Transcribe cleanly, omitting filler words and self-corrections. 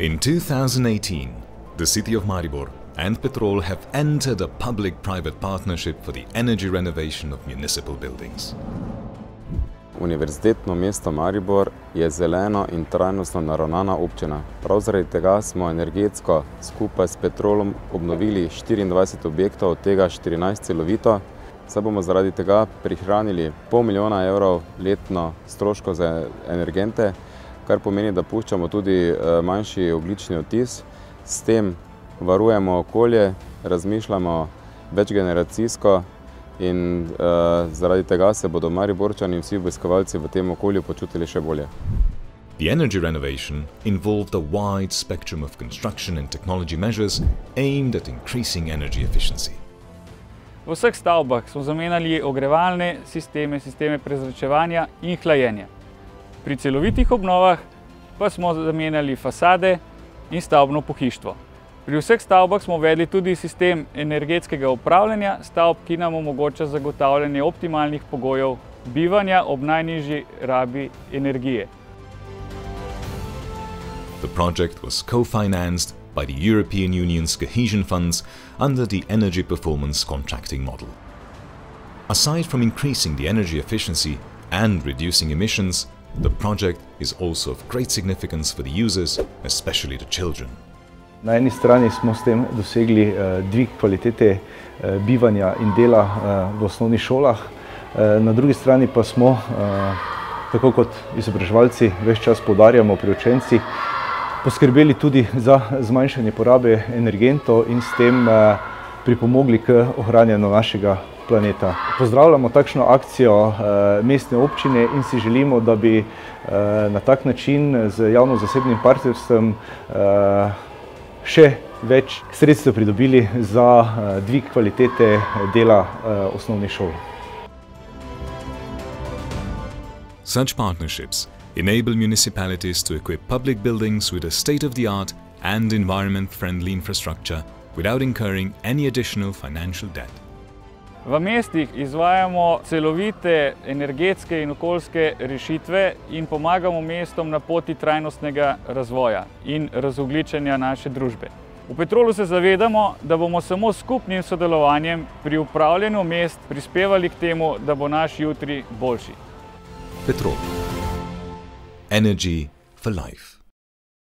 In 2018, the city of Maribor and Petrol have entered a public-private partnership for the energy renovation of municipal buildings. Univerzitetno mesto Maribor je zeleno in trajnostno naravnana občina. Prav zaradi tega smo energetsko skupaj s Petrolom obnovili 24 objektov, od tega 14 celovito. Saj bomo zaradi tega prihranili $500 000 letno stroškov za energente, kar pomeni, da puščamo tudi manjši ogljični odtis. S tem varujemo okolje, razmišljamo večgeneracijsko in zaradi tega se bodo Mariborčani in vsi obiskovalci v tem okolju počutili še bolje. The energy renovation involved a wide spectrum of construction and technology measures aimed at increasing energy efficiency. V vseh stavbah smo zamenjali ogrevalne sisteme, sisteme prezračevanja in hlajenja. Pri celovitih obnovah pa smo zamenjali fasade in stavbno pohištvo. Pri vseh stavbah smo uvedli tudi sistem energetskega upravljanja stavb, ki nam omogoča zagotavljanje optimalnih pogojev bivanja ob najnižji rabi energije. The project was co-financed by the European Union's cohesion funds under the energy performance contracting model. Aside from increasing the energy efficiency and reducing emissions, the project is also of great significance for the users, especially the children. Na eni strani smo s tem dosegli dvig kvalitete bivanja in dela v osnovnih šolah, na drugi strani pa smo, tako kot izobraževalci ves čas poudarjamo pri učencih, poskrbeli tudi za zmanjšanje porabe energentov in s tem pripomogli k ohranjanju našega planeta. Pozdravljamo takšno akcijo mestne občine in si želimo, da bi na tak način z javno-zasebnim partnerstvom še več sredstev pridobili za dvig kvalitete dela osnovnih šol. Such partnerships enable municipalities to equip public buildings with a state-of-the-art and environment-friendly infrastructure without incurring any additional financial debt. V mestih izvajamo celovite energetske in okoljske rešitve in pomagamo mestom na poti trajnostnega razvoja in razogljičenja naše družbe. V Petrolu se zavedamo, da bomo samo s skupnim sodelovanjem pri upravljanju mest prispevali k temu, da bo naš jutri boljši. Petrol. Energy for life.